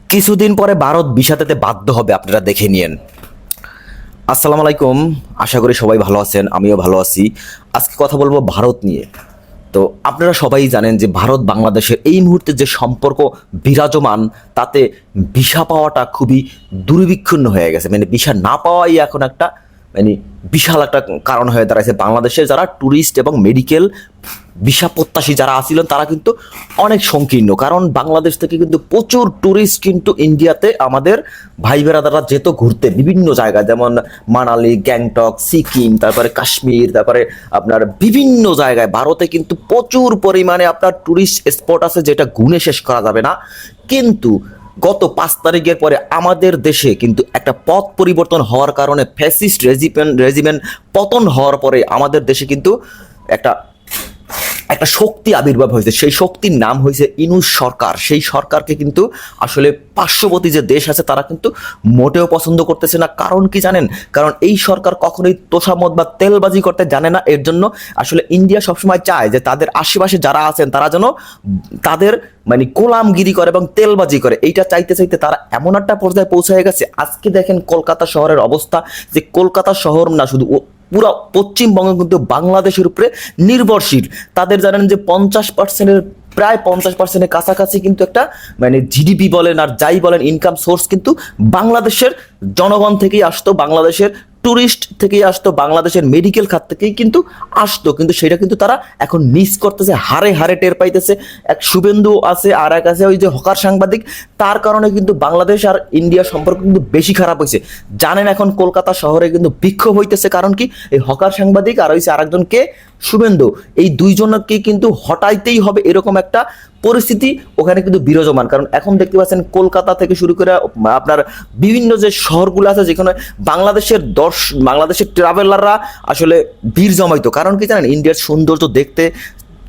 কিছুদিন পরে ভারত ভিসাতে বাধ্য হবে, আপনারা দেখে নিয়েন। আসসালামু আলাইকুম, আশা করি সবাই ভালো আছেন, আমিও ভালো আছি। আজকে কথা বলবো ভারত নিয়ে। তো আপনারা সবাই জানেন যে ভারত বাংলাদেশের এই মুহূর্তে যে সম্পর্ক বিরাজমান, তাতে ভিসা পাওয়াটা খুবই দুর্বিক্ষণ হয়ে গেছে। মানে ভিসা না পাওয়াই এখন একটা মানে বিশাল একটা কারণ হয়ে দাঁড়াইছে। বাংলাদেশের যারা ট্যুরিস্ট এবং মেডিকেল ভিসা প্রত্যাশী যারা আসছিলেন তারা কিন্তু অনেক সংকীর্ণ, কারণ বাংলাদেশ থেকে কিন্তু প্রচুর ট্যুরিস্ট কিন্তু ইন্ডিয়াতে আমাদের ভাই বেরাদাররা যেত ঘুরতে বিভিন্ন জায়গায়, যেমন মানালি, গ্যাংটক, সিকিম, তারপরে কাশ্মীর, তারপরে আপনার বিভিন্ন জায়গায় ভারতে কিন্তু প্রচুর পরিমাণে আপনার ট্যুরিস্ট স্পট আছে, যেটা গুণে শেষ করা যাবে না। কিন্তু গত 5 তারিখের পরে আমাদের দেশে কিন্তু একটা পথ পরিবর্তন হওয়ার কারণে, ফ্যাসিস্ট রেজিমেন্ট পতন হওয়ার পরে আমাদের দেশে কিন্তু একটা একটা শক্তি আবির্ভাব হয়েছে। সেই শক্তির নাম হয়েছে ইনুস সরকার। সেই সরকারকে কিন্তু আসলে পার্শ্ববর্তী যে দেশ আছে তারা কিন্তু মোটেও পছন্দ করতেছে না। কারণ কি জানেন? কারণ এই সরকার কখনোই তোষামত বা তেলবাজি করতে জানে না। এর জন্য আসলে ইন্ডিয়া সবসময় চায় যে তাদের আশেপাশে যারা আছেন তারা যেন তাদের মানে গোলামগিরি করে এবং তেলবাজি করে। এইটা চাইতে চাইতে তারা এমন একটা পর্যায়ে পৌঁছে গেছে। আজকে দেখেন কলকাতা শহরের অবস্থা, যে কলকাতা শহর না শুধু পুরা পশ্চিমবঙ্গ কিন্তু বাংলাদেশের উপরে নির্ভরশীল। তাদের জানেন যে 50%-এর প্রায় 50%-এর কাছাকাছি কিন্তু একটা মানে জিডিপি বলেন আর যাই বলেন ইনকাম সোর্স কিন্তু বাংলাদেশের জনগণ থেকেই আসতো, বাংলাদেশের ট্যুরিস্ট থেকেই আসতো, বাংলাদেশের মেডিকেল খাত থেকেই কিন্তু আসতো। কিন্তু সেটা কিন্তু তারা এখন মিস করতেছে, হারে হারে টের পাইতেছে। এক শুভেন্দু আছে আর এক আছে ওই যে হকার সাংবাদিক, তার কারণে কিন্তু বাংলাদেশ আর ইন্ডিয়ার সম্পর্ক কিন্তু বেশি খারাপ হয়েছে। জানেন এখন কলকাতা শহরে কিন্তু বিক্ষোভ হইতেছে, কারণ কি এই হকার সাংবাদিক আর হইছে আরেকজনকে শুভেন্দু, এই দুইজনকে কিন্তু হটাইতেই হবে, এরকম একটা পরিস্থিতি ওখানে কিন্তু বিরাজমান। কারণ এখন দেখতে পাচ্ছেন কলকাতা থেকে শুরু করে আপনার বিভিন্ন যে শহরগুলো আছে যেখানে বাংলাদেশের ট্রাভেলাররা আসলে ভিড় জমাইতো। কারণ কি জানেন? ইন্ডিয়ার সৌন্দর্য দেখতে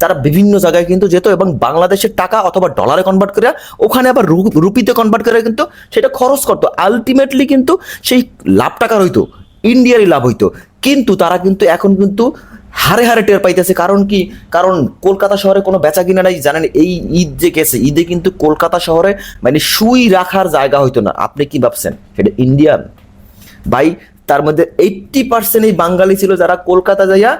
তারা বিভিন্ন জায়গায় কিন্তু যেত এবং বাংলাদেশের টাকা অথবা ডলারে কনভার্ট করে ওখানে আবার রুপিতে কনভার্ট করে কিন্তু সেটা খরচ করতো। আলটিমেটলি কিন্তু সেই লাভ টাকার হইতো, ইন্ডিয়ারই লাভ হইতো। কিন্তু তারা কিন্তু এখন কিন্তু হারে হারে টের পাইতেছে। কারণ কি? কারণ কলকাতা শহরে কোনো বেচা কিনা নাই। জানেন এই ঈদ যে গেছে, ঈদে কিন্তু কলকাতা শহরে মানে সুই রাখার জায়গা হইতো না। আপনি কি ভাবছেন সেটা ইন্ডিয়ান ভাই? তার মধ্যে 80% এই বাঙালি ছিল যারা কলকাতা যাইয়া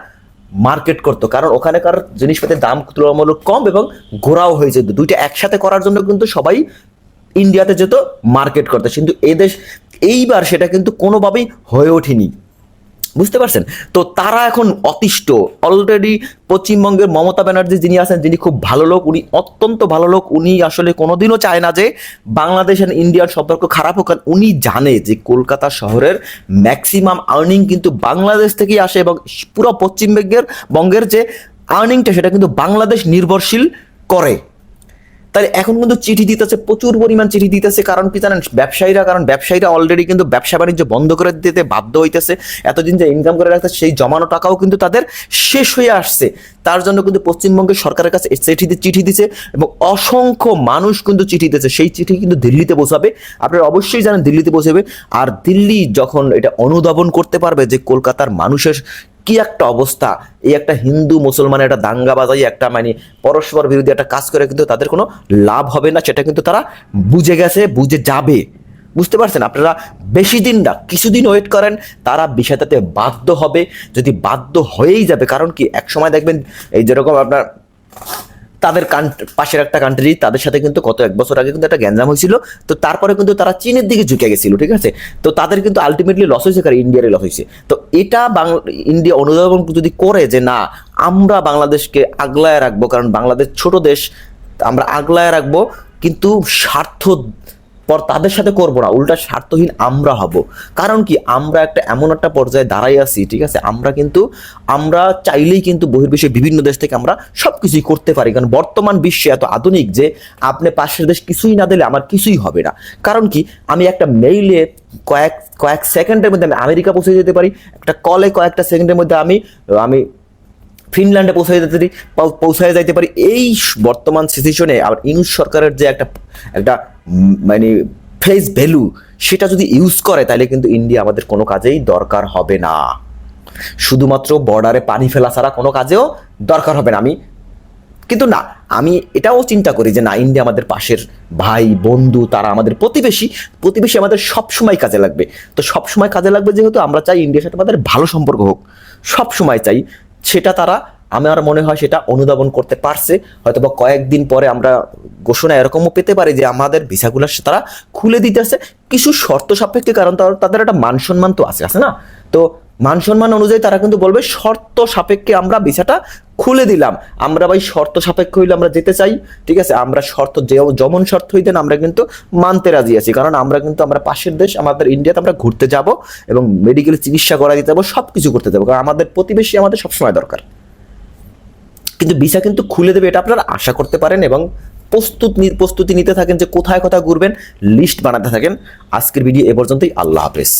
মার্কেট করতো, কারণ ওখানকার জিনিসপাতির দাম তুলনামূলক কম এবং ঘোরাও হয়ে যেত। দুইটা একসাথে করার জন্য কিন্তু সবাই ইন্ডিয়াতে যেত মার্কেট করতে। কিন্তু এইবার সেটা কিন্তু কোনোভাবেই হয়ে ওঠেনি, বুঝতে পারছেন? তো তারা এখন অতিষ্ঠ। অলরেডি পশ্চিমবঙ্গের মমতা ব্যানার্জি যিনি আছেন, যিনি খুব ভালো লোক, উনি অত্যন্ত ভালো লোক। উনি আসলে কোনোদিনও চায় না যে বাংলাদেশ আর ইন্ডিয়ার সম্পর্ক খারাপ হোক। কারণ উনি জানে যে কলকাতা শহরের ম্যাক্সিমাম আর্নিং কিন্তু বাংলাদেশ থেকেই আসে এবং পুরো পশ্চিমবঙ্গের যে আর্নিংটা সেটা কিন্তু বাংলাদেশ নির্ভরশীল করে। তাই এখন কিন্তু চিঠি দিতেছে, প্রচুর পরিমাণ চিঠি দিতেছে। কারণ কি জানেন? ব্যবসায়ীরা অলরেডি কিন্তু ব্যবসা বাণিজ্য বন্ধ করে দিতে বাধ্য হইতেছে। এতদিন যে ইনকাম করে রাখতে সেই জমানো টাকাও কিন্তু তাদের শেষ হয়ে আসছে। তার জন্য কিন্তু পশ্চিমবঙ্গের সরকারের কাছে চিঠি দিচ্ছে এবং অসংখ্য মানুষ কিন্তু চিঠি দিচ্ছে। সেই চিঠি কিন্তু দিল্লিতে পৌঁছাবে। আপনারা অবশ্যই জানেন দিল্লিতে পৌঁছাবে। আর দিল্লি যখন এটা অনুধাবন করতে পারবে যে কলকাতার মানুষের কি একটা অবস্থা, এই একটা হিন্দু মুসলমানের একটা দাঙ্গা বাজাই একটা মানে পরস্পর বিরোধী একটা কাজ করে কিন্তু তাদের কোনো লাভ হবে না, সেটা কিন্তু তারা বুঝে গেছে, বুঝে যাবে। বুঝতে পারছেন? আপনারা বেশি দিন না, কিছুদিন ওয়েট করেন, তারা বিষয়টাতে বাধ্য হবে। যদি বাধ্য হয়েই যাবে, কারণ কি এক সময় দেখবেন এই যেরকম আপনার তাদের পাশের একটা কান্ট্রি, তাদের সাথে কিন্তু গত 1 বছর আগে কিন্তু একটা গ্যাঞ্জাম হয়েছিল। তো তারপরে কিন্তু তারা চীনের দিকে ঝুঁকে গেছিল, ঠিক আছে? তো তাদের কিন্তু আলটিমেটলি লস হয়েছে, কারণ ইন্ডিয়ারই লস হয়েছে। তো এটা ইন্ডিয়া অনুধাবন যদি করে যে না, আমরা বাংলাদেশকে আগলায় রাখবো, কারণ বাংলাদেশ ছোট দেশ, আমরা আগলায় রাখবো, কিন্তু স্বার্থ তাদের সাথে করবো না, উল্টা স্বার্থহীন আমরা হব। কারণ কি? আমরা এমন একটা পর্যায়ে দাঁড়াই আছি, ঠিক আছে? আমরা চাইলেই কিন্তু বহির্বিশ্বের বিভিন্ন দেশ থেকে আমরা সবকিছুই করতে পারি। কারণ বর্তমান বিশ্বে এত আধুনিক যে আপনি পাশের দেশ কিছুই না দিলে আমার কিছুই হবে না। কারণ কি? আমি একটা মেইলে কয়েক সেকেন্ডের মধ্যে আমি আমেরিকা পৌঁছে যেতে পারি, একটা কলে কয়েকটা সেকেন্ডের মধ্যে আমি ফিনল্যান্ডে পৌঁছায় যাইতে পারি। এই বর্তমান সিচুয়েশনে আবার ইউনুস সরকারের যে একটা মানে ফেস ভ্যালু, সেটা যদি ইউজ করে তাহলে কিন্তু ইন্ডিয়া আমাদের কোনো কাজেই দরকার হবে না। শুধুমাত্র বর্ডারে পানি ফেলা ছাড়া কোনো কাজেও দরকার হবে না। আমি কিন্তু না, আমি এটাও চিন্তা করি যে না, ইন্ডিয়া আমাদের পাশের ভাই বন্ধু, তারা আমাদের প্রতিবেশী, প্রতিবেশী আমাদের সবসময় কাজে লাগবে। তো সবসময় কাজে লাগবে যেহেতু আমরা চাই ইন্ডিয়ার সাথে আমাদের ভালো সম্পর্ক হোক, সবসময় চাই, সেটা তারা, আমার মনে হয় সেটা অনুধাবন করতে পারছে। হয়তো বা কয়েকদিন পরে আমরা ঘোষণা এরকমও পেতে পারি যে আমাদের ভিসাগুলো তারা খুলে দিতেছে কিছু শর্ত সাপেক্ষে, কারণ তাদের একটা মান সম্মান তো আছে না। তো মান সম্মান অনুযায়ী তারা কিন্তু বলবে শর্ত সাপেক্ষে আমরা ভিসাটা খুলে দিলাম। আমরা ভাই শর্ত সাপেক্ষ হইলে আমরা যেতে চাই, ঠিক আছে, আমরা শর্ত যেমন শর্ত হইতেন আমরা কিন্তু মানতে রাজি আছি, কারণ আমরা কিন্তু আমরা পাশের দেশ আমাদের ইন্ডিয়াতে আমরা ঘুরতে যাব এবং মেডিকেল চিকিৎসা করা দিতে যাবো, সব কিছু করতে যাবো, কারণ আমাদের প্রতিবেশী আমাদের সবসময় দরকার। কিন্তু ভিসা কিন্তু খুলে দেবে, এটা আপনারা আশা করতে পারেন, এবং প্রস্তুতি নিতে থাকেন যে কোথায় কোথায় ঘুরবেন, লিস্ট বানাতে থাকেন। আজকের ভিডিও এ পর্যন্তই। আল্লাহ হাফেজ।